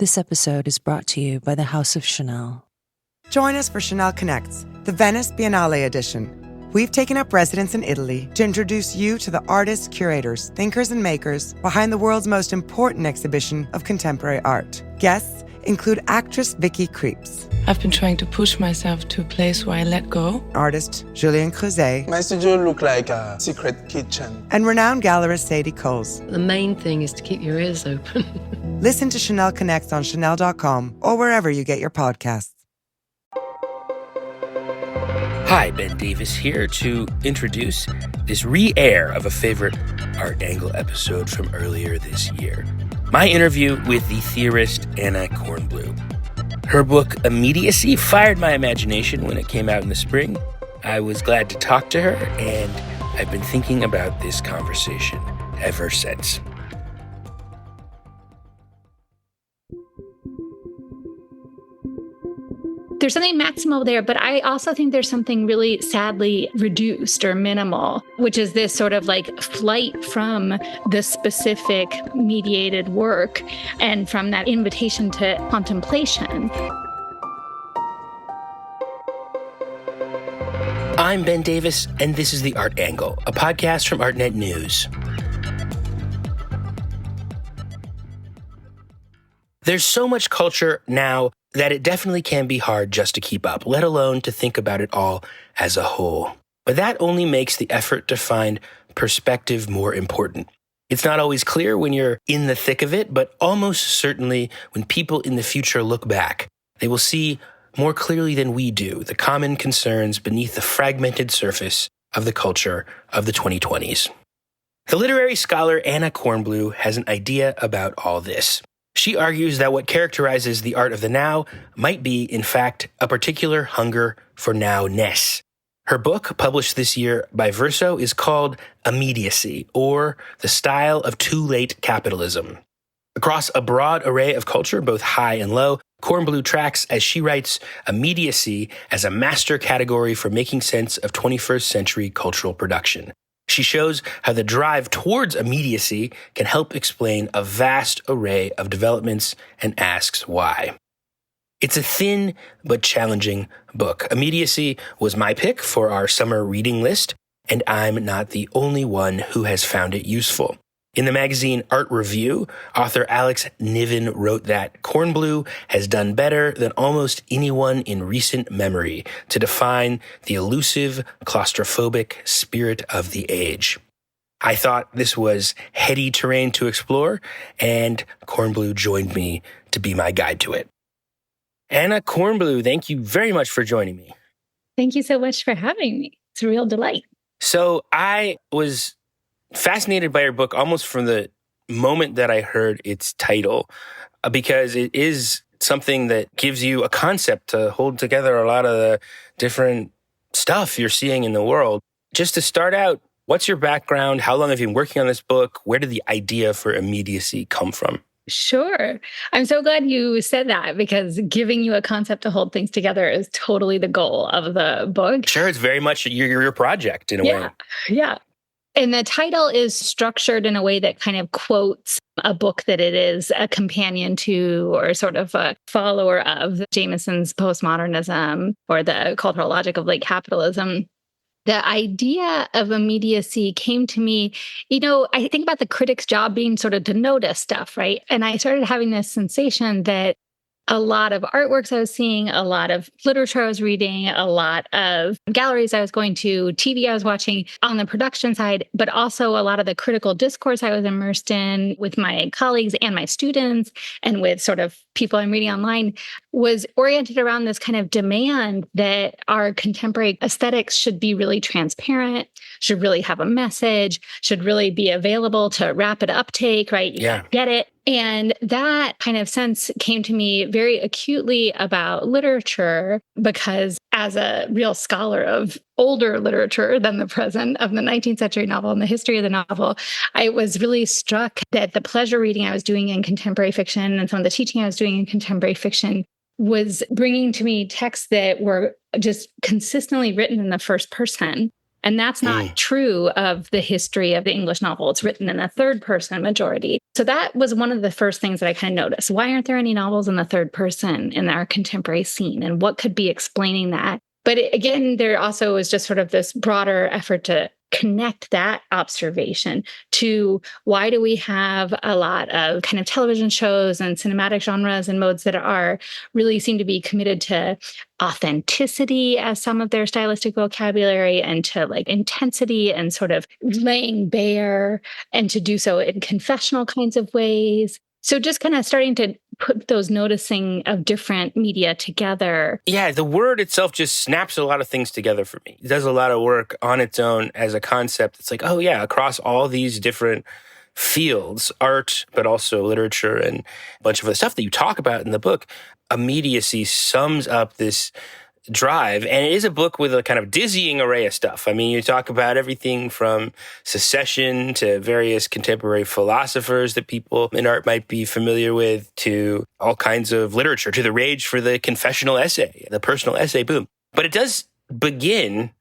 This episode is brought to you by the House of Chanel. Join us for Chanel Connects, the Venice Biennale edition. We've taken up residence in Italy to introduce you to the artists, curators, thinkers, and makers behind the world's most important exhibition of contemporary art. Guests include actress Vicky Krieps. I've been trying to push myself to a place where I let go. Artist Julien Creuset. My studio looked like a secret kitchen. And renowned gallerist Sadie Coles. The main thing is to keep your ears open. Listen to Chanel Connects on Chanel.com or wherever you get your podcasts. Hi, Ben Davis here to introduce this re-air of a favorite Art Angle episode from earlier this year. My interview with the theorist Anna Kornbluh. Her book, Immediacy, fired my imagination when it came out in the spring. I was glad to talk to her, and I've been thinking about this conversation ever since. There's something maximal there, but I also think there's something really sadly reduced or minimal, which is this sort of like flight from the specific mediated work and from that invitation to contemplation. I'm Ben Davis, and this is The Art Angle, a podcast from ArtNet News. There's so much culture now that it definitely can be hard just to keep up, let alone to think about it all as a whole. But that only makes the effort to find perspective more important. It's not always clear when you're in the thick of it, but almost certainly when people in the future look back, they will see more clearly than we do the common concerns beneath the fragmented surface of the culture of the 2020s. The literary scholar Anna Kornbluh has an idea about all this. She argues that what characterizes the art of the now might be, in fact, a particular hunger for now-ness. Her book, published this year by Verso, is called Immediacy, or The Style of Too Late Capitalism. Across a broad array of culture, both high and low, Kornbluh tracks, as she writes, immediacy as a master category for making sense of 21st century cultural production. She shows how the drive towards immediacy can help explain a vast array of developments and asks why. It's a thin but challenging book. Immediacy was my pick for our summer reading list, and I'm not the only one who has found it useful. In the magazine Art Review, author Alex Niven wrote that Kornbluh has done better than almost anyone in recent memory to define the elusive, claustrophobic spirit of the age. I thought this was heady terrain to explore, and Kornbluh joined me to be my guide to it. Anna Kornbluh, thank you very much for joining me. Thank you so much for having me. It's a real delight. So I was fascinated by your book almost from the moment that I heard its title, because it is something that gives you a concept to hold together a lot of the different stuff you're seeing in the world. Just to start out, what's your background? How long have you been working on this book? Where did the idea for immediacy come from? Sure. I'm so glad you said that, because giving you a concept to hold things together is totally the goal of the book. Sure, it's very much your project in a way. Yeah. And the title is structured in a way that kind of quotes a book that it is a companion to, or sort of a follower of Jameson's postmodernism, or the cultural logic of late capitalism. The idea of immediacy came to me, I think about the critic's job being sort of to notice stuff, right? And I started having this sensation that a lot of artworks I was seeing, a lot of literature I was reading, a lot of galleries I was going to, TV I was watching on the production side, but also a lot of the critical discourse I was immersed in with my colleagues and my students and with sort of people I'm reading online was oriented around this kind of demand that our contemporary aesthetics should be really transparent, should really have a message, should really be available to rapid uptake, right? You get it. And that kind of sense came to me very acutely about literature, because as a real scholar of older literature than the present, of the 19th century novel and the history of the novel, I was really struck that the pleasure reading I was doing in contemporary fiction and some of the teaching I was doing in contemporary fiction was bringing to me texts that were just consistently written in the first person. And that's not true of the history of the English novel. It's written in a third person majority. So that was one of the first things that I kind of noticed. Why aren't there any novels in the third person in our contemporary scene? And what could be explaining that? But again, there also is just sort of this broader effort to connect that observation to why do we have a lot of kind of television shows and cinematic genres and modes that are really seem to be committed to authenticity as some of their stylistic vocabulary and to like intensity and sort of laying bare and to do so in confessional kinds of ways. So just kind of starting to put those noticing of different media together. Yeah, the word itself just snaps a lot of things together for me. It does a lot of work on its own as a concept. It's like, oh yeah, across all these different fields, art, but also literature and a bunch of other stuff that you talk about in the book, Immediacy sums up this drive. And it is a book with a kind of dizzying array of stuff. I mean, you talk about everything from secession to various contemporary philosophers that people in art might be familiar with, to all kinds of literature, to the rage for the confessional essay, the personal essay boom. But it does begin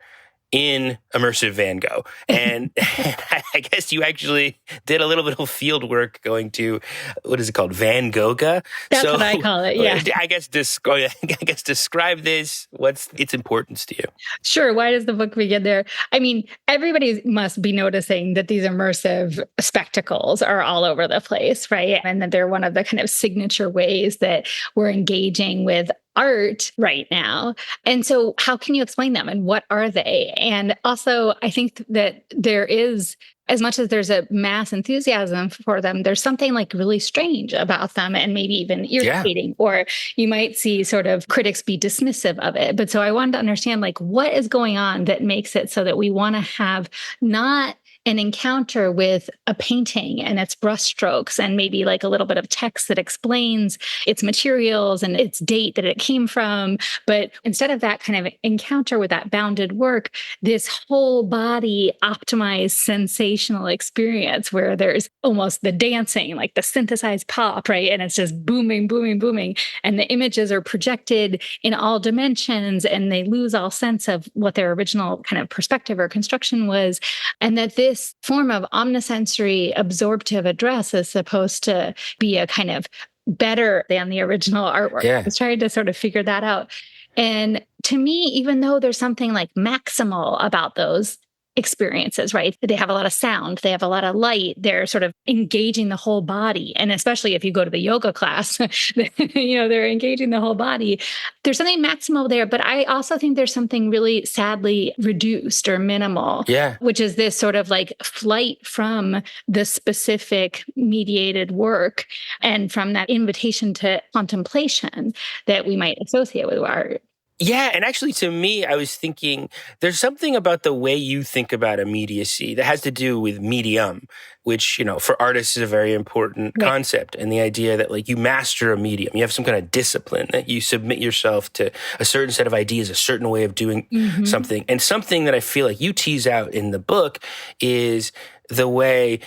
in immersive Van Gogh. And I guess you actually did a little bit of field work going to, what is it called? Van Gogh? That's what I call it, yeah. I guess describe this. What's its importance to you? Sure. Why does the book begin there? I mean, everybody must be noticing that these immersive spectacles are all over the place, right? And that they're one of the kind of signature ways that we're engaging with art right now. And so how can you explain them and what are they? And also, I think that there is, as much as there's a mass enthusiasm for them, there's something like really strange about them and maybe even irritating, or you might see sort of critics be dismissive of it. But so I wanted to understand like what is going on that makes it so that we want to have not an encounter with a painting and its brushstrokes and maybe like a little bit of text that explains its materials and its date that it came from. But instead of that kind of encounter with that bounded work, this whole body optimized sensational experience where there's almost the dancing, like the synthesized pop, right? And it's just booming, booming, booming. And the images are projected in all dimensions and they lose all sense of what their original kind of perspective or construction was. And that this form of omnisensory absorptive address is supposed to be a kind of better than the original artwork. Yeah. I was trying to sort of figure that out. And to me, even though there's something like maximal about those experiences, right? They have a lot of sound, they have a lot of light, they're sort of engaging the whole body. And especially if you go to the yoga class, they're engaging the whole body. There's something maximal there, but I also think there's something really sadly reduced or minimal, which is this sort of like flight from the specific mediated work and from that invitation to contemplation that we might associate with art. Yeah, and actually to me, I was thinking there's something about the way you think about immediacy that has to do with medium, which, for artists is a very important concept. And the idea that like you master a medium, you have some kind of discipline, that you submit yourself to a certain set of ideas, a certain way of doing something. And something that I feel like you tease out in the book is the way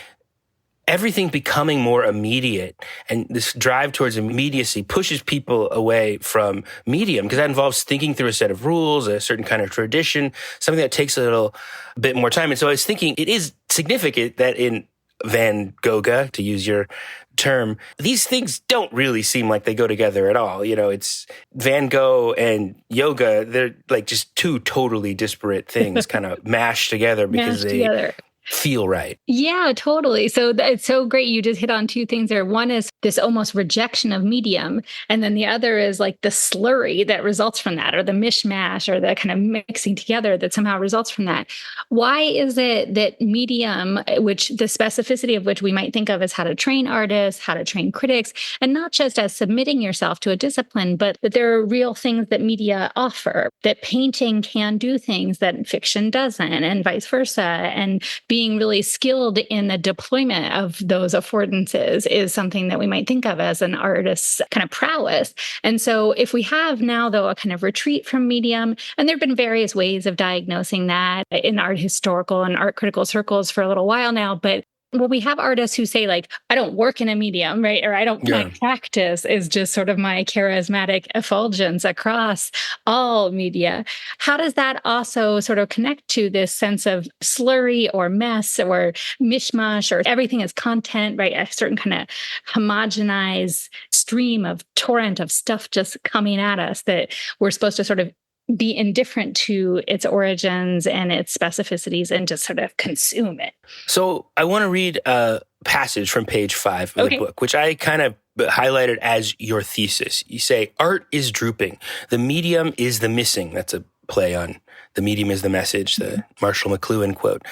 everything becoming more immediate, and this drive towards immediacy pushes people away from medium, because that involves thinking through a set of rules, a certain kind of tradition, something that takes a little bit more time. And so I was thinking it is significant that in Van Gogh, to use your term, these things don't really seem like they go together at all. It's Van Gogh and yoga, they're like just two totally disparate things kind of mashed together because they feel right. Yeah, totally. So it's so great. You just hit on two things there. One is this almost rejection of medium. And then the other is like the slurry that results from that, or the mishmash, or the kind of mixing together that somehow results from that. Why is it that medium, which the specificity of which we might think of as how to train artists, how to train critics, and not just as submitting yourself to a discipline, but that there are real things that media offer, that painting can do things that fiction doesn't, and vice versa. And being really skilled in the deployment of those affordances is something that we might think of as an artist's kind of prowess. And so if we have now, though, a kind of retreat from medium, and there have been various ways of diagnosing that in art historical and art critical circles for a little while now, but Well, we have artists who say, like, I don't work in a medium, right? Or I don't, my practice is just sort of my charismatic effulgence across all media. How does that also sort of connect to this sense of slurry or mess or mishmash, or everything is content, right? A certain kind of homogenized stream of torrent of stuff just coming at us that we're supposed to sort of be indifferent to its origins and its specificities and just sort of consume it. So I want to read a passage from page 5 of the book, which I kind of highlighted as your thesis. You say, art is drooping. The medium is the missing. That's a play on the medium is the message, the Marshall McLuhan quote.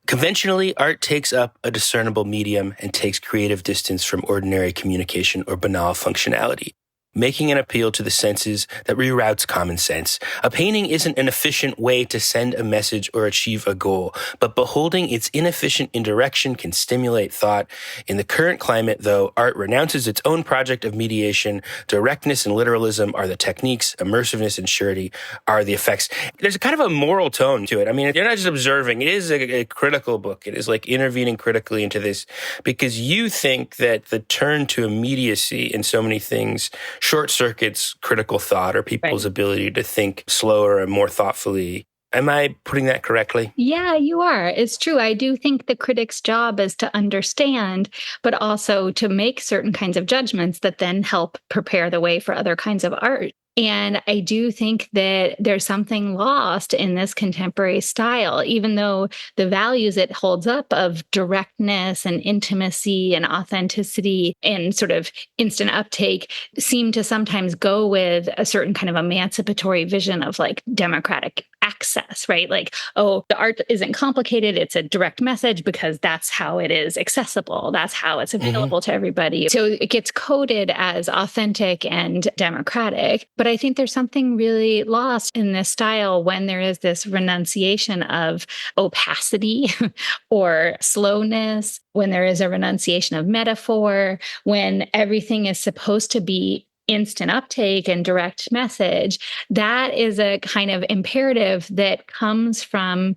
Conventionally, art takes up a discernible medium and takes creative distance from ordinary communication or banal functionality, making an appeal to the senses that reroutes common sense. A painting isn't an efficient way to send a message or achieve a goal, but beholding its inefficient indirection can stimulate thought. In the current climate, though, art renounces its own project of mediation. Directness and literalism are the techniques, immersiveness and surety are the effects. There's a kind of a moral tone to it. I mean, you're not just observing. It is a critical book. It is like intervening critically into this, because you think that the turn to immediacy in so many things short circuits critical thought or people's ability to think slower and more thoughtfully. Am I putting that correctly? Yeah, you are. It's true. I do think the critic's job is to understand, but also to make certain kinds of judgments that then help prepare the way for other kinds of art. And I do think that there's something lost in this contemporary style, even though the values it holds up of directness and intimacy and authenticity and sort of instant uptake seem to sometimes go with a certain kind of emancipatory vision of like democratic access, right? Like, oh, the art isn't complicated. It's a direct message because that's how it is accessible. That's how it's available to everybody. So it gets coded as authentic and democratic. But I think there's something really lost in this style when there is this renunciation of opacity or slowness, when there is a renunciation of metaphor, when everything is supposed to be instant uptake and direct message. That is a kind of imperative that comes from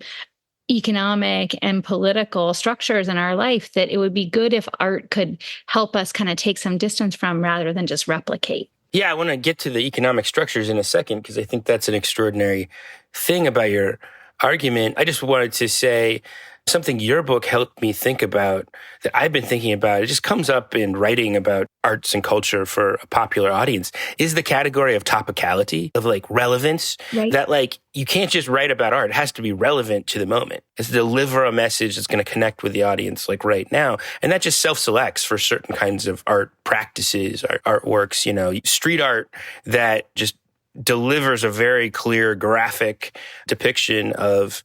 economic and political structures in our life that it would be good if art could help us kind of take some distance from rather than just replicate. Yeah, I want to get to the economic structures in a second, because I think that's an extraordinary thing about your argument. I just wanted to say something your book helped me think about that I've been thinking about. It just comes up in writing about arts and culture for a popular audience, is the category of topicality, of like relevance, that like you can't just write about art. It has to be relevant to the moment. It's to deliver a message that's going to connect with the audience like right now. And that just self-selects for certain kinds of art practices, artworks, you know, street art that just delivers a very clear graphic depiction of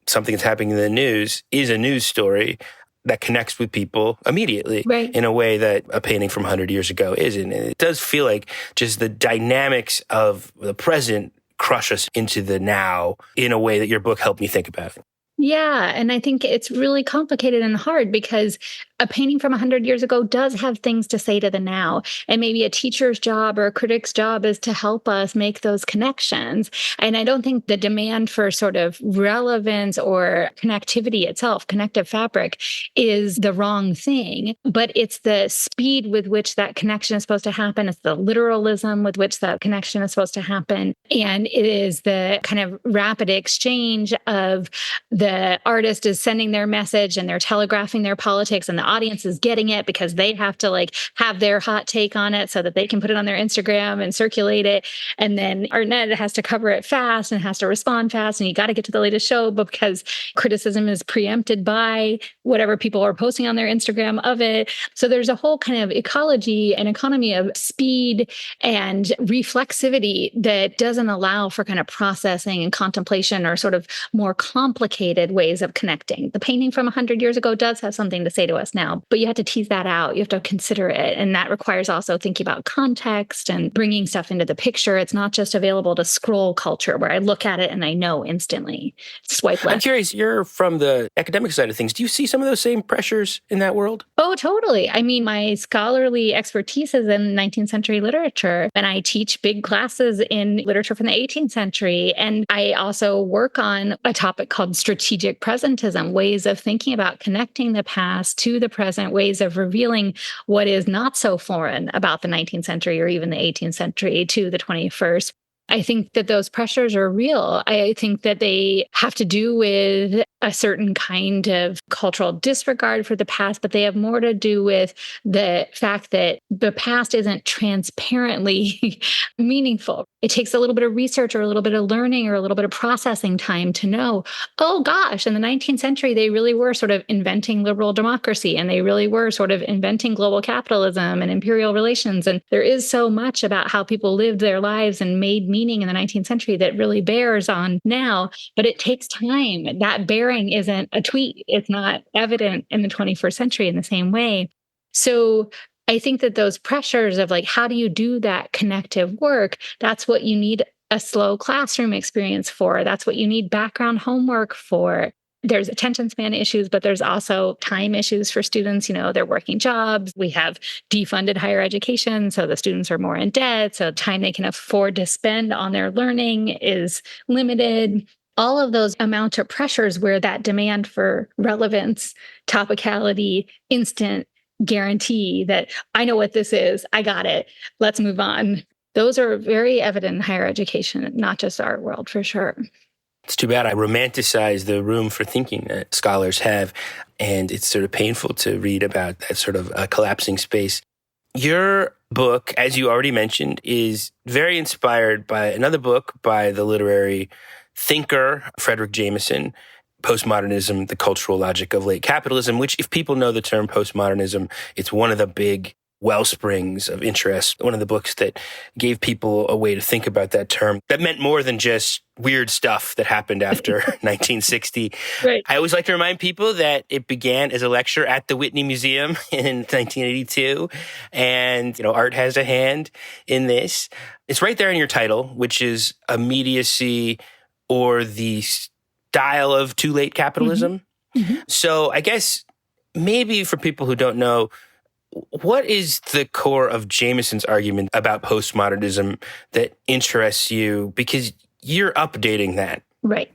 something that's happening in the news is a news story that connects with people immediately in a way that a painting from 100 years ago isn't. And it does feel like just the dynamics of the present crush us into the now in a way that your book helped me think about. Yeah. And I think it's really complicated and hard because a painting from 100 years ago does have things to say to the now. And maybe a teacher's job or a critic's job is to help us make those connections. And I don't think the demand for sort of relevance or connectivity itself, connective fabric, is the wrong thing. But it's the speed with which that connection is supposed to happen. It's the literalism with which that connection is supposed to happen. And it is the kind of rapid exchange of the artist is sending their message and they're telegraphing their politics, and the audience is getting it because they have to like have their hot take on it so that they can put it on their Instagram and circulate it. And then Arnett has to cover it fast and has to respond fast. And you got to get to the latest show, but because criticism is preempted by whatever people are posting on their Instagram of it. So there's a whole kind of ecology and economy of speed and reflexivity that doesn't allow for kind of processing and contemplation or sort of more complicated ways of connecting. The painting from 100 years ago does have something to say to us past now, but you have to tease that out. You have to consider it. And that requires also thinking about context and bringing stuff into the picture. It's not just available to scroll culture where I look at it and I know instantly. Swipe left. I'm curious, you're from the academic side of things. Do you see some of those same pressures in that world? Oh, totally. I mean, my scholarly expertise is in 19th century literature, and I teach big classes in literature from the 18th century. And I also work on a topic called strategic presentism, ways of thinking about connecting the past to the present, ways of revealing what is not so foreign about the 19th century or even the 18th century to the 21st. I think that those pressures are real. I think that they have to do with a certain kind of cultural disregard for the past, but they have more to do with the fact that the past isn't transparently meaningful. It takes a little bit of research or a little bit of learning or a little bit of processing time to know, oh gosh, in the 19th century, they really were sort of inventing liberal democracy and they really were sort of inventing global capitalism and imperial relations. And there is so much about how people lived their lives and made meaning in the 19th century that really bears on now, but it takes time. That bearing isn't a tweet. It's not evident in the 21st century in the same way. So I think that those pressures of like, how do you do that connective work? That's what you need a slow classroom experience for. That's what you need background homework for. There's attention span issues, but there's also time issues for students. You know, they're working jobs. We have defunded higher education, so the students are more in debt. So time they can afford to spend on their learning is limited. All of those amount to pressures where that demand for relevance, topicality, instant guarantee that I know what this is, I got it, let's move on. Those are very evident in higher education, not just our world for sure. It's too bad I romanticize the room for thinking that scholars have, and it's sort of painful to read about that sort of collapsing space. Your book, as you already mentioned, is very inspired by another book by the literary thinker Frederick Jameson, Postmodernism, The Cultural Logic of Late Capitalism, which if people know the term postmodernism, it's one of the big well springs of interest, one of the books that gave people a way to think about that term that meant more than just weird stuff that happened after 1960. Right. I always like to remind people that it began as a lecture at the Whitney Museum in 1982. And, art has a hand in this. It's right there in your title, which is Immediacy or the Style of Too Late Capitalism. Mm-hmm. So I guess maybe for people who don't know, what is the core of Jameson's argument about postmodernism that interests you? Because you're updating that. Right.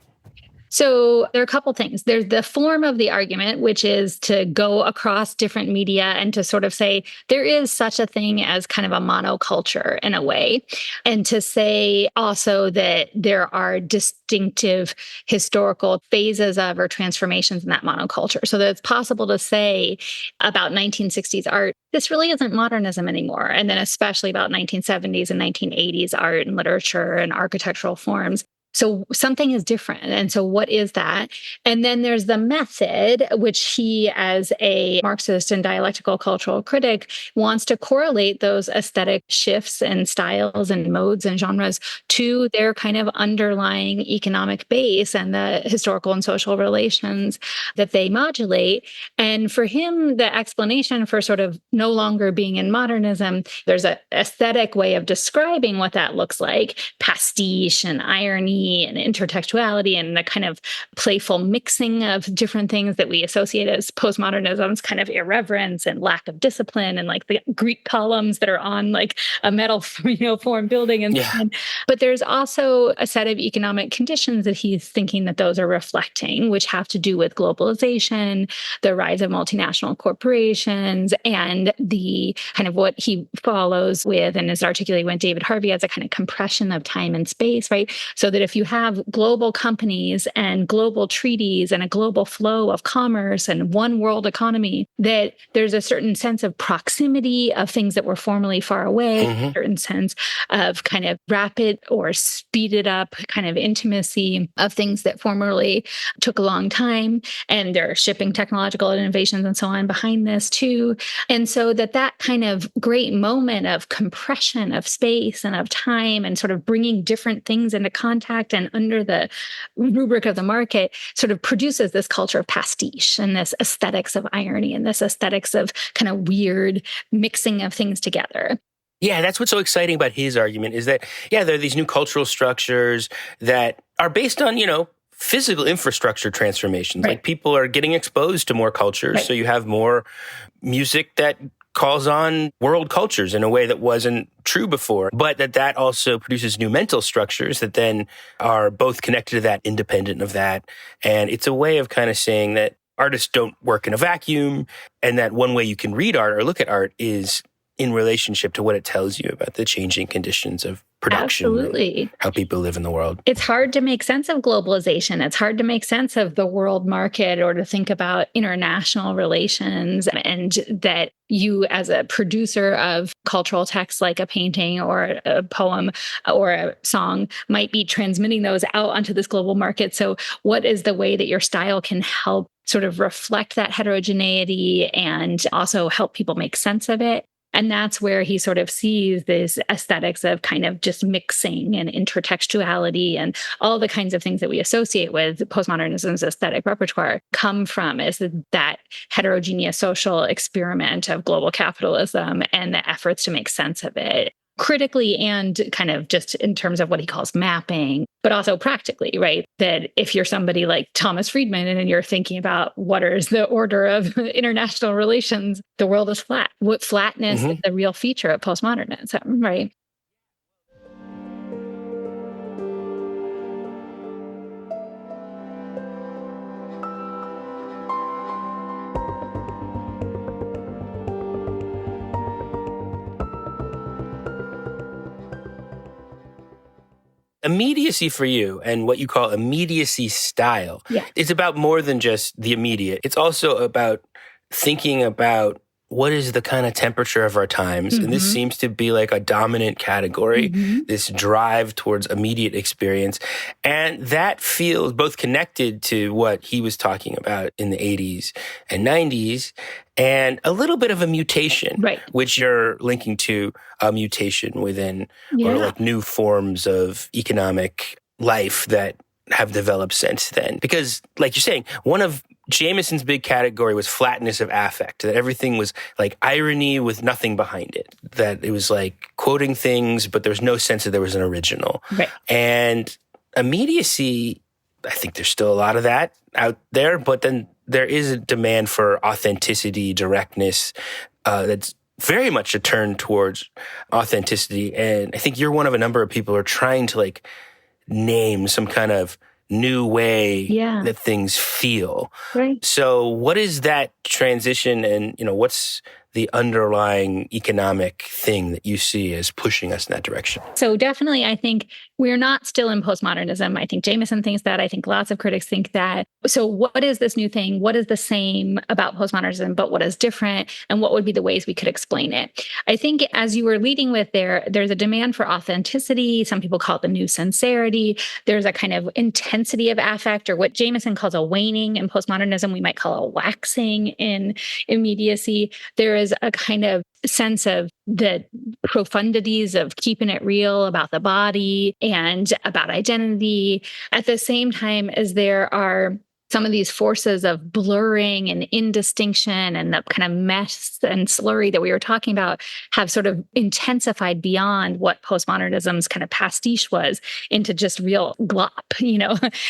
So there are a couple things. There's the form of the argument, which is to go across different media and to sort of say there is such a thing as kind of a monoculture in a way. And to say also that there are distinctive historical phases of or transformations in that monoculture. So that it's possible to say about 1960s art, this really isn't modernism anymore. And then especially about 1970s and 1980s art and literature and architectural forms. So something is different. And so what is that? And then there's the method, which he, as a Marxist and dialectical cultural critic, wants to correlate those aesthetic shifts and styles and modes and genres to their kind of underlying economic base and the historical and social relations that they modulate. And for him, the explanation for sort of no longer being in modernism, there's an aesthetic way of describing what that looks like, pastiche and irony and intertextuality and the kind of playful mixing of different things that we associate as postmodernism's kind of irreverence and lack of discipline and like the Greek columns that are on like a metal, form building. And but there's also a set of economic conditions that he's thinking that those are reflecting, which have to do with globalization, the rise of multinational corporations, and the kind of what he follows with and is articulated with David Harvey as a kind of compression of time and space, right? So that if you have global companies and global treaties and a global flow of commerce and one world economy, that there's a certain sense of proximity of things that were formerly far away, a certain sense of kind of rapid or speeded up kind of intimacy of things that formerly took a long time. And there are shipping technological innovations and so on behind this too. And so that kind of great moment of compression of space and of time and sort of bringing different things into contact contract and under the rubric of the market sort of produces this culture of pastiche and this aesthetics of irony and this aesthetics of kind of weird mixing of things together. Yeah, that's what's so exciting about his argument is that, there are these new cultural structures that are based on, physical infrastructure transformations. Right. Like people are getting exposed to more cultures. Right. So you have more music that calls on world cultures in a way that wasn't true before, but that also produces new mental structures that then are both connected to that, independent of that. And it's a way of kind of saying that artists don't work in a vacuum, and that one way you can read art or look at art is in relationship to what it tells you about the changing conditions of production. Absolutely. How people live in the world. It's hard to make sense of globalization. It's hard to make sense of the world market or to think about international relations, and that you as a producer of cultural texts like a painting or a poem or a song might be transmitting those out onto this global market. So what is the way that your style can help sort of reflect that heterogeneity and also help people make sense of it? And that's where he sort of sees this aesthetics of kind of just mixing and intertextuality and all the kinds of things that we associate with postmodernism's aesthetic repertoire come from, is that heterogeneous social experiment of global capitalism and the efforts to make sense of it critically and kind of just in terms of what he calls mapping, but also practically, right? That if you're somebody like Thomas Friedman and you're thinking about what is the order of international relations, the world is flat. What flatness is the real feature of postmodernism, right? Immediacy for you and what you call immediacy style is about more than just the immediate. It's also about thinking about what is the kind of temperature of our times. And this seems to be like a dominant category, this drive towards immediate experience. And that feels both connected to what he was talking about in the 80s and 90s and a little bit of a mutation, which you're linking to a mutation within or like new forms of economic life that have developed since then. Because like you're saying, one of Jameson's big category was flatness of affect, that everything was like irony with nothing behind it, that it was like quoting things, but there was no sense that there was an original. Right. And immediacy, I think there's still a lot of that out there, but then there is a demand for authenticity, directness, that's very much a turn towards authenticity. And I think you're one of a number of people who are trying to like name some kind of new way that things feel. Right. So what is that transition and, what's the underlying economic thing that you see as pushing us in that direction? So definitely, I think we're not still in postmodernism. I think Jameson thinks that. I think lots of critics think that. So what is this new thing? What is the same about postmodernism, but what is different? And what would be the ways we could explain it? I think as you were leading with there's a demand for authenticity. Some people call it the new sincerity. There's a kind of intensity of affect, or what Jameson calls a waning in postmodernism, we might call a waxing in immediacy. There is a kind of sense of the profundities of keeping it real about the body and about identity, at the same time as there are some of these forces of blurring and indistinction and the kind of mess and slurry that we were talking about have sort of intensified beyond what postmodernism's kind of pastiche was into just real glop,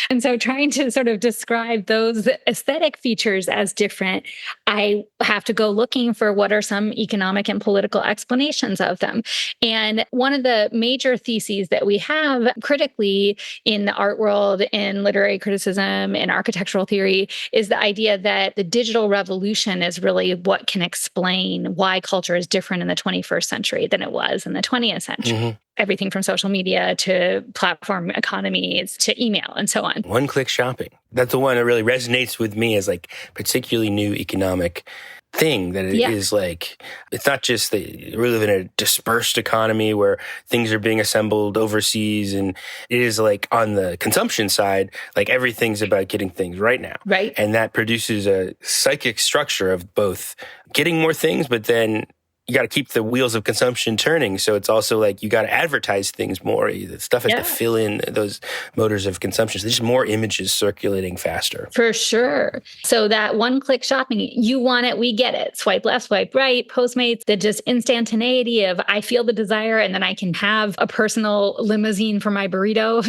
And so trying to sort of describe those aesthetic features as different, I have to go looking for what are some economic and political explanations of them. And one of the major theses that we have critically in the art world, in literary criticism, in architectural theory is the idea that the digital revolution is really what can explain why culture is different in the 21st century than it was in the 20th century. Everything from social media to platform economies to email and so on. One-click shopping. That's the one that really resonates with me as like particularly new economic thing, that it is like, it's not just that we live in a dispersed economy where things are being assembled overseas, and it is like on the consumption side, like everything's about getting things right now. Right. And that produces a psychic structure of both getting more things, but then you got to keep the wheels of consumption turning. So it's also like you got to advertise things more. The stuff has to fill in those motors of consumption. So there's more images circulating faster. For sure. So that one-click shopping, you want it, we get it. Swipe left, swipe right, Postmates, the just instantaneity of I feel the desire and then I can have a personal limousine for my burrito,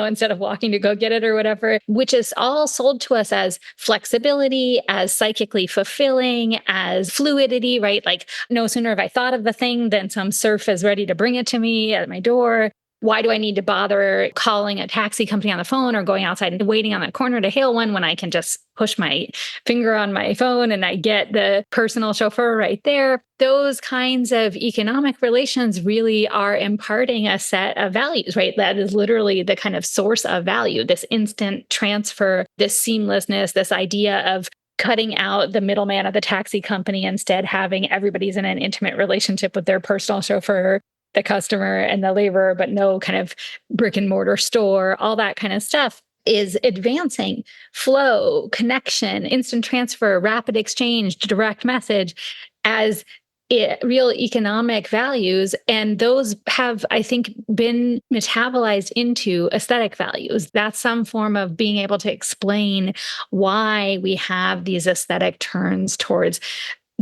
instead of walking to go get it or whatever, which is all sold to us as flexibility, as psychically fulfilling, as fluidity, right? Like no sooner have I thought of the thing than some serf is ready to bring it to me at my door. Why do I need to bother calling a taxi company on the phone or going outside and waiting on the corner to hail one when I can just push my finger on my phone and I get the personal chauffeur right there? Those kinds of economic relations really are imparting a set of values, right? That is literally the kind of source of value, this instant transfer, this seamlessness, this idea of cutting out the middleman of the taxi company, instead having everybody's in an intimate relationship with their personal chauffeur, the customer and the laborer, but no kind of brick and mortar store, all that kind of stuff is advancing flow, connection, instant transfer, rapid exchange, direct message as real economic values. And those have, I think, been metabolized into aesthetic values. That's some form of being able to explain why we have these aesthetic turns towards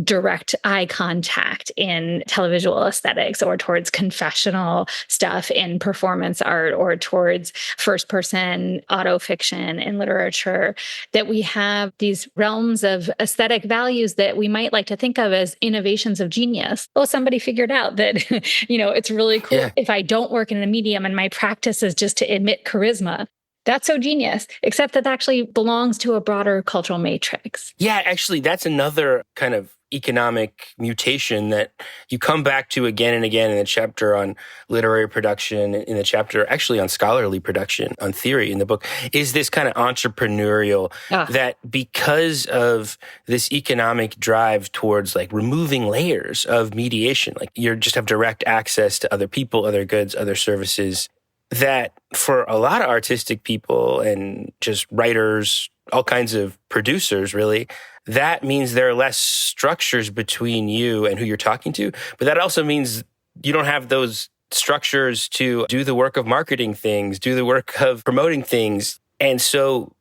direct eye contact in televisual aesthetics, or towards confessional stuff in performance art, or towards first person auto fiction in literature, that we have these realms of aesthetic values that we might like to think of as innovations of genius. Oh, somebody figured out that, it's really cool if I don't work in a medium and my practice is just to emit charisma. That's so genius, except that actually belongs to a broader cultural matrix. Yeah, actually, that's another kind of economic mutation that you come back to again and again in the chapter on literary production, in the chapter actually on scholarly production, on theory in the book, is this kind of entrepreneurial that because of this economic drive towards like removing layers of mediation, like you just have direct access to other people, other goods, other services, that for a lot of artistic people and just writers, all kinds of producers, really, that means there are less structures between you and who you're talking to. But that also means you don't have those structures to do the work of marketing things, do the work of promoting things. And so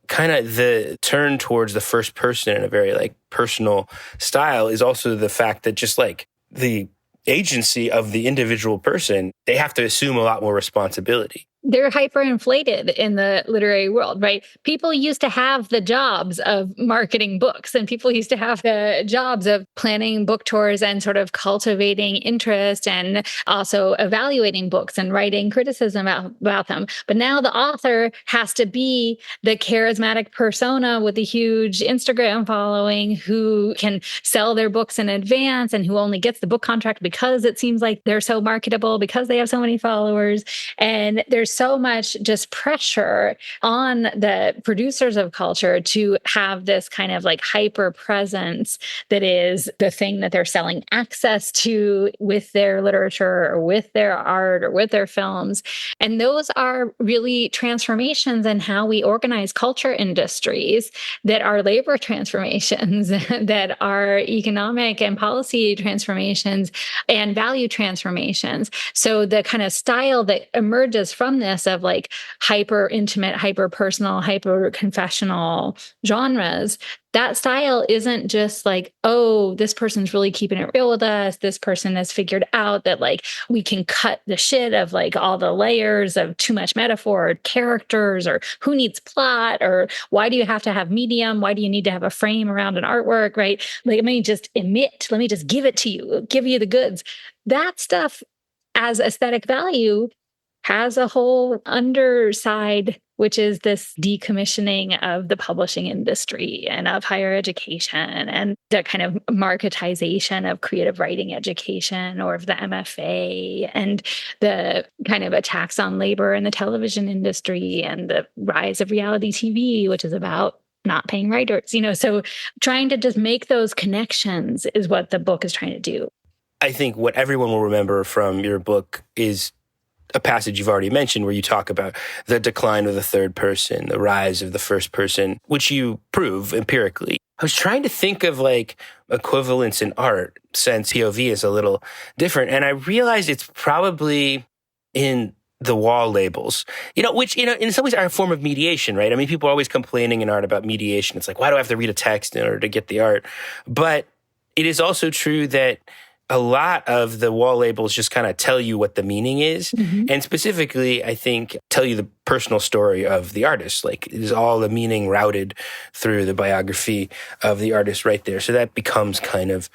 kind of the turn towards the first person in a very like personal style is also the fact that just like the agency of the individual person, they have to assume a lot more responsibility. They're hyperinflated in the literary world, right? People used to have the jobs of marketing books, and people used to have the jobs of planning book tours and sort of cultivating interest and also evaluating books and writing criticism about them. But now the author has to be the charismatic persona with a huge Instagram following who can sell their books in advance and who only gets the book contract because it seems like they're so marketable, because they have so many followers. And there's so much just pressure on the producers of culture to have this kind of like hyper presence that is the thing that they're selling access to with their literature or with their art or with their films. And those are really transformations in how we organize culture industries that are labor transformations, that are economic and policy transformations and value transformations. So the kind of style that emerges from this of like hyper intimate, hyper personal, hyper confessional genres, that style isn't just like, oh, this person's really keeping it real with us. This person has figured out that like we can cut the shit of like all the layers of too much metaphor or characters or who needs plot or why do you have to have medium? Why do you need to have a frame around an artwork, right? Like, let me just emit, let me just give it to you, give you the goods. That stuff as aesthetic value has a whole underside, which is this decommissioning of the publishing industry and of higher education and the kind of marketization of creative writing education or of the MFA and the kind of attacks on labor in the television industry and the rise of reality TV, which is about not paying writers, so trying to just make those connections is what the book is trying to do. I think what everyone will remember from your book is a passage you've already mentioned where you talk about the decline of the third person, the rise of the first person, which you prove empirically. I was trying to think of like equivalents in art, since POV is a little different. And I realized it's probably in the wall labels, which, in some ways are a form of mediation, right? I mean, people are always complaining in art about mediation. It's like, why do I have to read a text in order to get the art? But it is also true that a lot of the wall labels just kind of tell you what the meaning is. Mm-hmm. And specifically, I think, tell you the personal story of the artist. Like, it is all the meaning routed through the biography of the artist right there. So that becomes kind of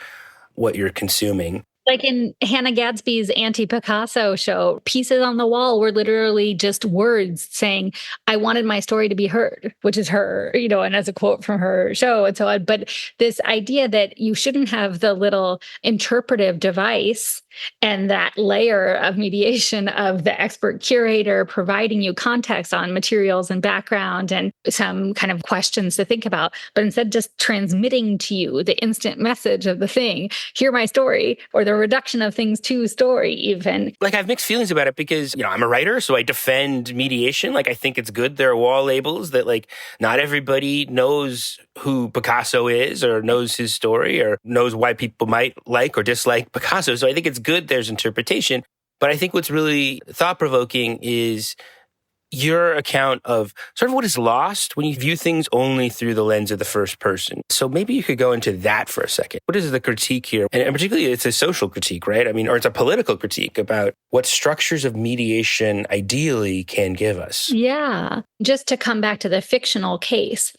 what you're consuming. Like in Hannah Gadsby's anti-Picasso show, pieces on the wall were literally just words saying, I wanted my story to be heard, which is her, and as a quote from her show and so on. But this idea that you shouldn't have the little interpretive device and that layer of mediation of the expert curator providing you context on materials and background and some kind of questions to think about, but instead just transmitting to you the instant message of the thing, hear my story, or the reduction of things to story even. Like, I have mixed feelings about it because, I'm a writer, so I defend mediation. Like, I think it's good there are wall labels that, like, not everybody knows who Picasso is or knows his story or knows why people might like or dislike Picasso. So I think it's good there's interpretation. But I think what's really thought-provoking is your account of sort of what is lost when you view things only through the lens of the first person. So maybe you could go into that for a second. What is the critique here? And particularly, it's a social critique, right? I mean, or it's a political critique about what structures of mediation ideally can give us. Yeah. Just to come back to the fictional case,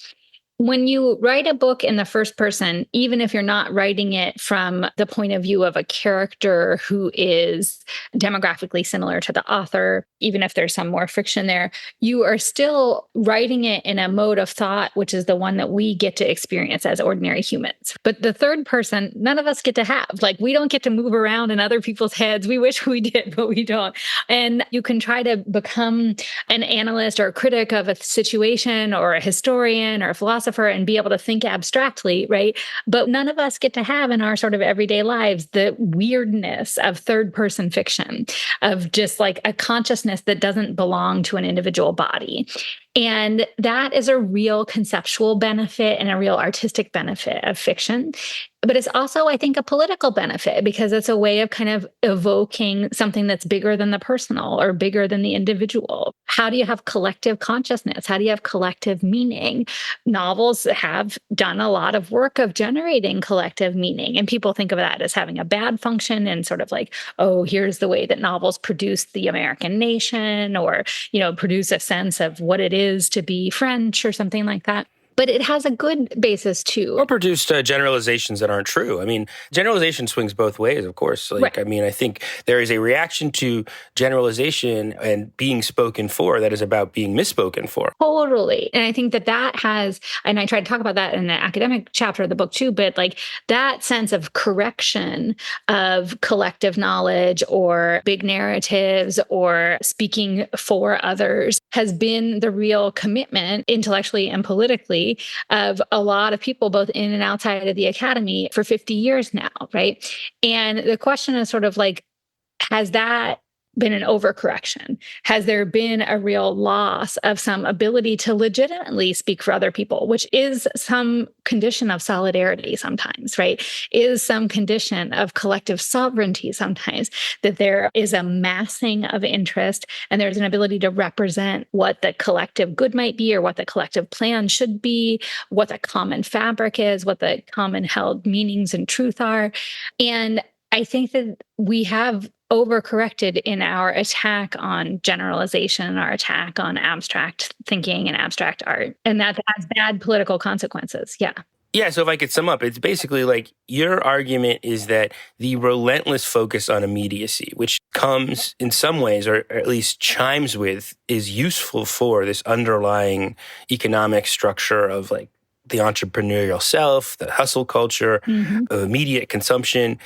when you write a book in the first person, even if you're not writing it from the point of view of a character who is demographically similar to the author, even if there's some more fiction there, you are still writing it in a mode of thought, which is the one that we get to experience as ordinary humans. But the third person, none of us get to have. Like, we don't get to move around in other people's heads. We wish we did, but we don't. And you can try to become an analyst or a critic of a situation or a historian or a philosopher and be able to think abstractly, right? But none of us get to have in our sort of everyday lives the weirdness of third-person fiction, of just like a consciousness that doesn't belong to an individual body. And that is a real conceptual benefit and a real artistic benefit of fiction. But it's also, I think, a political benefit because it's a way of kind of evoking something that's bigger than the personal or bigger than the individual. How do you have collective consciousness? How do you have collective meaning? Novels have done a lot of work of generating collective meaning. And people think of that as having a bad function and sort of like, oh, here's the way that novels produce the American nation or, produce a sense of what it is to be French or something like that. But it has a good basis too. Or produced generalizations that aren't true. I mean, generalization swings both ways, of course. Right. I mean, I think there is a reaction to generalization and being spoken for that is about being misspoken for. Totally. And I think that has, and I try to talk about that in the academic chapter of the book too, but like that sense of correction of collective knowledge or big narratives or speaking for others has been the real commitment intellectually and politically of a lot of people, both in and outside of the academy for 50 years now, right? And the question is sort of like, has that been an overcorrection? Has there been a real loss of some ability to legitimately speak for other people, which is some condition of solidarity sometimes, right? Is some condition of collective sovereignty sometimes, that there is a massing of interest and there's an ability to represent what the collective good might be or what the collective plan should be, what the common fabric is, what the common held meanings and truth are. And I think that we have overcorrected in our attack on generalization, our attack on abstract thinking and abstract art. And that has bad political consequences. Yeah. Yeah, so if I could sum up, it's basically like your argument is that the relentless focus on immediacy, which comes in some ways, or at least chimes with, is useful for this underlying economic structure of like the entrepreneurial self, the hustle culture, of immediate consumption,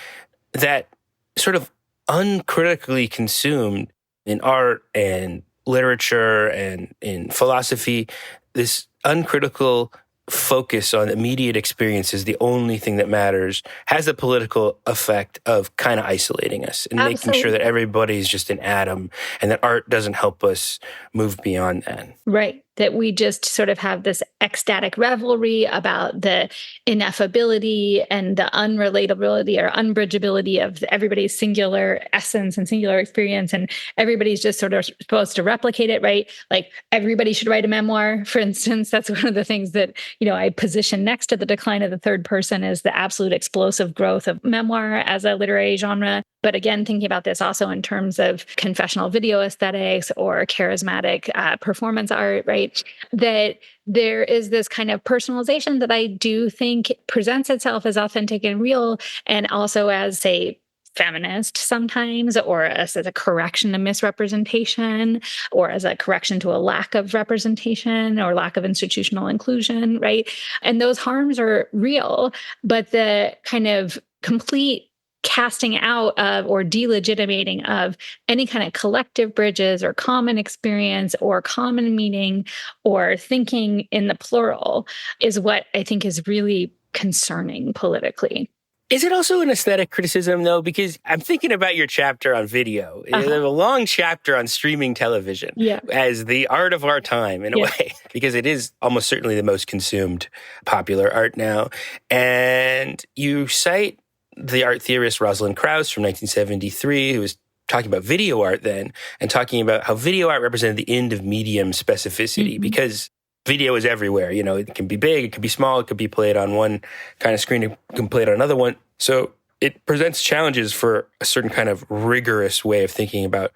that sort of uncritically consumed in art and literature and in philosophy, this uncritical focus on immediate experience is the only thing that matters, has the political effect of kind of isolating us and making sure that everybody's just an atom and that art doesn't help us move beyond that. Right. that we just sort of have this ecstatic revelry about the ineffability and the unrelatability or unbridgeability of everybody's singular essence and singular experience. And everybody's just sort of supposed to replicate it, right? Like everybody should write a memoir, for instance. That's one of the things that, I position next to the decline of the third person is the absolute explosive growth of memoir as a literary genre. But again, thinking about this also in terms of confessional video aesthetics or charismatic performance art, right? That there is this kind of personalization that I do think presents itself as authentic and real, and also as, say, feminist sometimes, or as a correction to misrepresentation, or as a correction to a lack of representation or lack of institutional inclusion, right? And those harms are real, but the kind of complete casting out of or delegitimating of any kind of collective bridges or common experience or common meaning or thinking in the plural is what I think is really concerning politically. Is it also an aesthetic criticism, though? Because I'm thinking about your chapter on video. You have a long chapter on streaming television as the art of our time, in a way, because it is almost certainly the most consumed popular art now. And you cite the art theorist Rosalind Krauss from 1973, who was talking about video art then, and talking about how video art represented the end of medium specificity, because video is everywhere. It can be big, it can be small, it could be played on one kind of screen, it can be played on another one. So it presents challenges for a certain kind of rigorous way of thinking about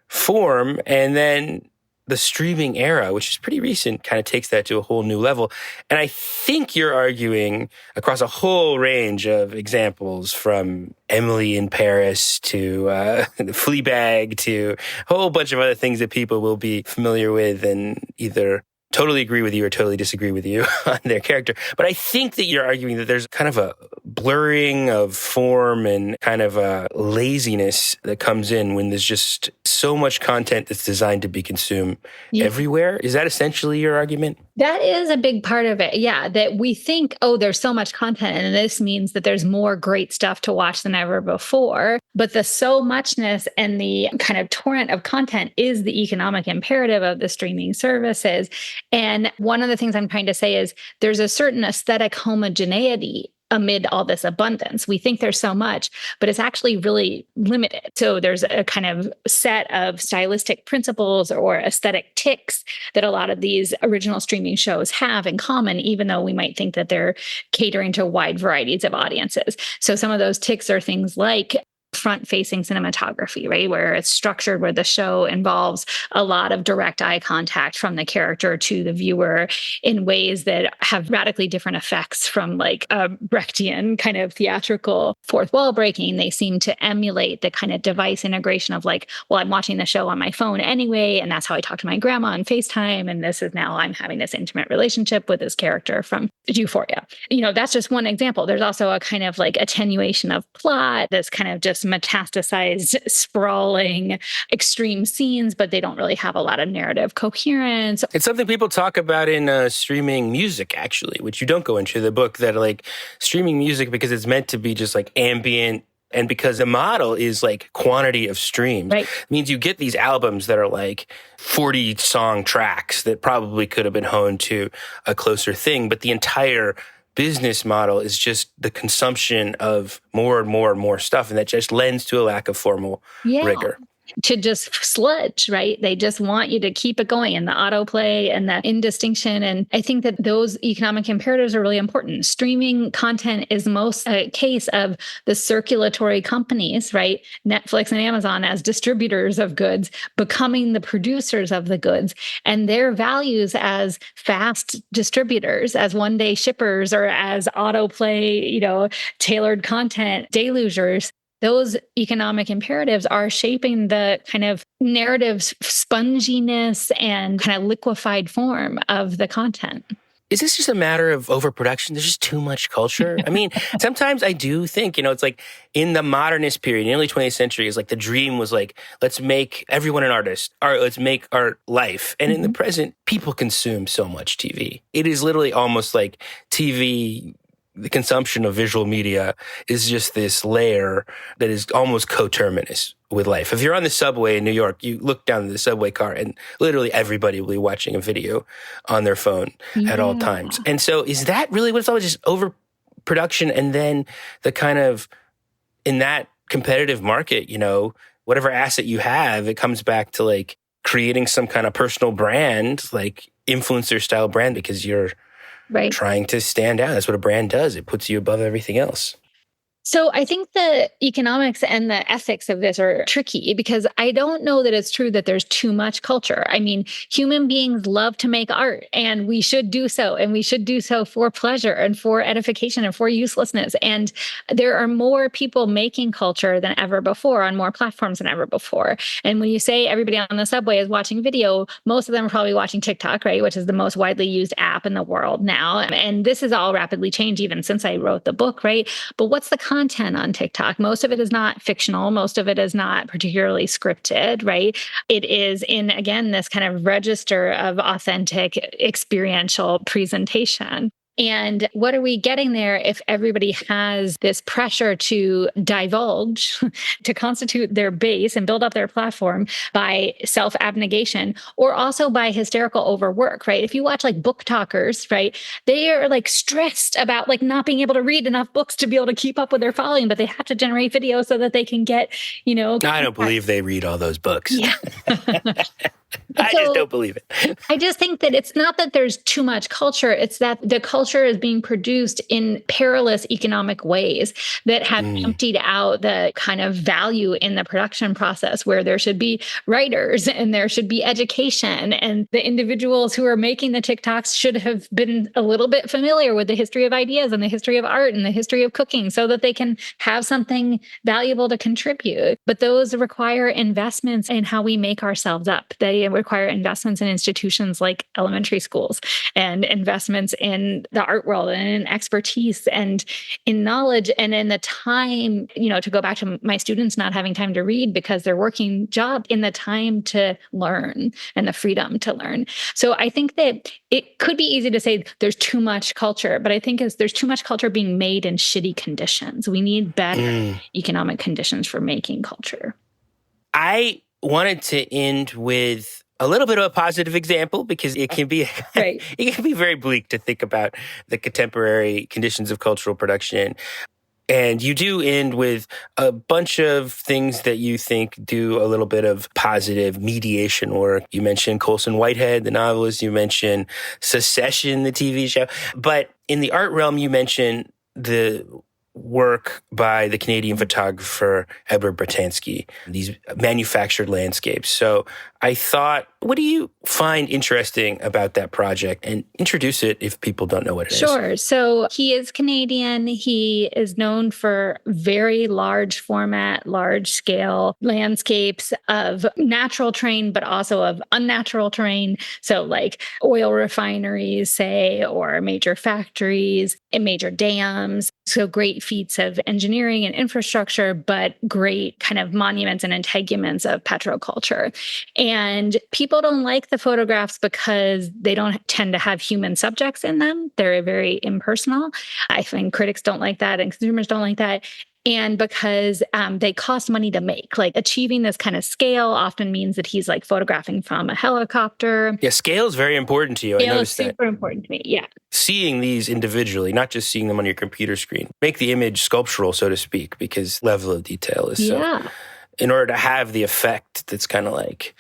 form. And then the streaming era, which is pretty recent, kind of takes that to a whole new level. And I think you're arguing across a whole range of examples, from Emily in Paris to Fleabag to a whole bunch of other things that people will be familiar with and either totally agree with you or totally disagree with you on their character. But I think that you're arguing that there's kind of a blurring of form and kind of a laziness that comes in when there's just so much content that's designed to be consumed everywhere. Is that essentially your argument? That is a big part of it. Yeah. That we think, there's so much content and this means that there's more great stuff to watch than ever before. But the so muchness and the kind of torrent of content is the economic imperative of the streaming services. And one of the things I'm trying to say is there's a certain aesthetic homogeneity amid all this abundance. We think there's so much, but it's actually really limited. So there's a kind of set of stylistic principles or aesthetic tics that a lot of these original streaming shows have in common, even though we might think that they're catering to wide varieties of audiences. So some of those tics are things like front-facing cinematography, right? Where it's structured, where the show involves a lot of direct eye contact from the character to the viewer in ways that have radically different effects from like a Brechtian kind of theatrical fourth wall breaking. They seem to emulate the kind of device integration of like, well, I'm watching the show on my phone anyway, and that's how I talk to my grandma on FaceTime, and this is now I'm having this intimate relationship with this character from Euphoria. That's just one example. There's also a kind of like attenuation of plot, this kind of just metastasized, sprawling, extreme scenes, but they don't really have a lot of narrative coherence. It's something people talk about in streaming music, actually, which you don't go into the book, that like streaming music, because it's meant to be just like ambient, and because the model is like quantity of streams, right, means you get these albums that are like 40 song tracks that probably could have been honed to a closer thing, but the entire business model is just the consumption of more and more and more stuff. And that just lends to a lack of formal rigor. To just sludge, right? They just want you to keep it going, and the autoplay and the indistinction. And I think that those economic imperatives are really important. Streaming content is most a case of the circulatory companies, right? Netflix and Amazon as distributors of goods, becoming the producers of the goods, and their values as fast distributors, as one-day shippers, or as autoplay, tailored content delugers. Those economic imperatives are shaping the kind of narrative sponginess and kind of liquefied form of the content. Is this just a matter of overproduction? There's just too much culture. I mean, sometimes I do think, it's like in the modernist period, in the early 20th century, is like the dream was like, let's make everyone an artist, or let's make art life. And in the present, people consume so much TV. It is literally almost like TV the consumption of visual media is just this layer that is almost coterminous with life. If you're on the subway in New York, you look down the subway car and literally everybody will be watching a video on their phone at all times. And so is that really what it's all, just overproduction? And then the kind of, in that competitive market, you know, whatever asset you have, it comes back to like creating some kind of personal brand, like influencer style brand, because you're trying to stand out. That's what a brand does. It puts you above everything else. So I think the economics and the ethics of this are tricky because I don't know that it's true that there's too much culture. I mean, human beings love to make art and we should do so. And we should do so for pleasure and for edification and for uselessness. And there are more people making culture than ever before on more platforms than ever before. And when you say everybody on the subway is watching video, most of them are probably watching TikTok, right? Which is the most widely used app in the world now. And this is all rapidly changed even since I wrote the book, right? But what's the content on TikTok? Most of it is not fictional. Most of it is not particularly scripted, right? It is in, again, this kind of register of authentic experiential presentation. And what are we getting there if everybody has this pressure to divulge, to constitute their base and build up their platform by self-abnegation or also by hysterical overwork, right? If you watch like book talkers, right, they are like stressed about like not being able to read enough books to be able to keep up with their following, but they have to generate videos so that they can get, you know. I don't believe they read all those books. Yeah. I just don't believe it. I just think that it's not that there's too much culture. It's that the culture is being produced in perilous economic ways that have emptied out the kind of value in the production process where there should be writers and there should be education. And the individuals who are making the TikToks should have been a little bit familiar with the history of ideas and the history of art and the history of cooking so that they can have something valuable to contribute. But those require investments in how we make ourselves up. They require investments in institutions like elementary schools and investments in the art world and in expertise and in knowledge and in the time, you know, to go back to my students not having time to read because they're working job, in the time to learn and the freedom to learn. So I think that it could be easy to say there's too much culture, but I think there's too much culture being made in shitty conditions. We need better economic conditions for making culture. I wanted to end with a little bit of a positive example because it can be it can be very bleak to think about the contemporary conditions of cultural production. And you do end with a bunch of things that you think do a little bit of positive mediation work. You mentioned Colson Whitehead, the novelist. You mentioned Secession, the TV show. But in the art realm, you mentioned the work by the Canadian photographer Edward Bratansky, these manufactured landscapes. So I thought, what do you find interesting about that project? And introduce it if people don't know what it is. Sure. So he is Canadian. He is known for very large format, large scale landscapes of natural terrain, but also of unnatural terrain. So like oil refineries, say, or major factories and major dams. So great feats of engineering and infrastructure, but great kind of monuments and integuments of petroculture. And people don't like the photographs because they don't tend to have human subjects in them. They're very impersonal. I think critics don't like that and consumers don't like that. And because they cost money to make, like achieving this kind of scale often means that he's like photographing from a helicopter. Yeah, scale is very important to you. Scale I noticed is super important to me. Yeah. Seeing these individually, not just seeing them on your computer screen, make the image sculptural, so to speak, because level of detail is so. In order to have the effect that's kind of like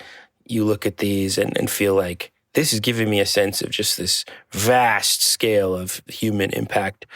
you look at these and feel like this is giving me a sense of just this vast scale of human impact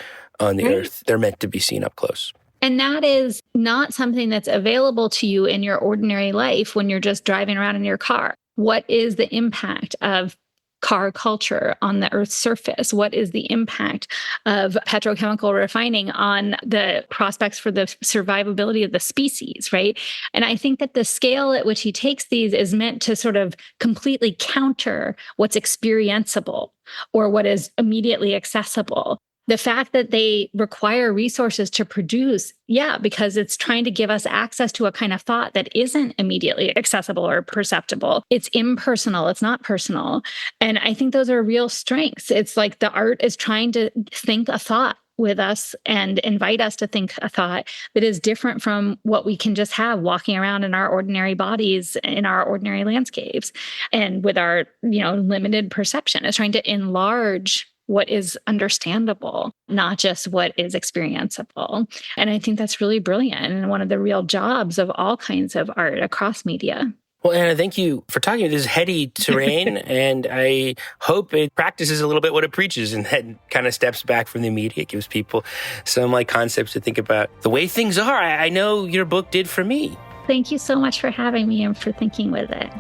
on the earth. They're meant to be seen up close. And that is not something that's available to you in your ordinary life when you're just driving around in your car. What is the impact of car culture on the Earth's surface? What is the impact of petrochemical refining on the prospects for the survivability of the species, right? And I think that the scale at which he takes these is meant to sort of completely counter what's experienceable or what is immediately accessible. The fact that they require resources to produce, because it's trying to give us access to a kind of thought that isn't immediately accessible or perceptible. It's impersonal. It's not personal. And I think those are real strengths. It's like the art is trying to think a thought with us and invite us to think a thought that is different from what we can just have walking around in our ordinary bodies, in our ordinary landscapes, and with our, limited perception. It's trying to enlarge what is understandable, not just what is experienceable. And I think that's really brilliant and one of the real jobs of all kinds of art across media. Well, Anna, thank you for talking about this heady terrain, and I hope it practices a little bit what it preaches and then kind of steps back from the immediate, gives people some concepts to think about the way things are. I know your book did for me. Thank you so much for having me and for thinking with it.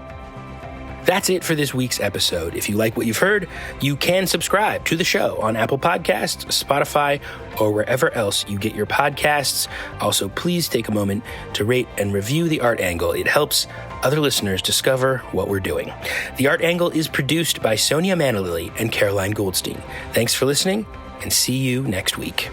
That's it for this week's episode. If you like what you've heard, you can subscribe to the show on Apple Podcasts, Spotify, or wherever else you get your podcasts. Also, please take a moment to rate and review The Art Angle. It helps other listeners discover what we're doing. The Art Angle is produced by Sonia Manalili and Caroline Goldstein. Thanks for listening, and see you next week.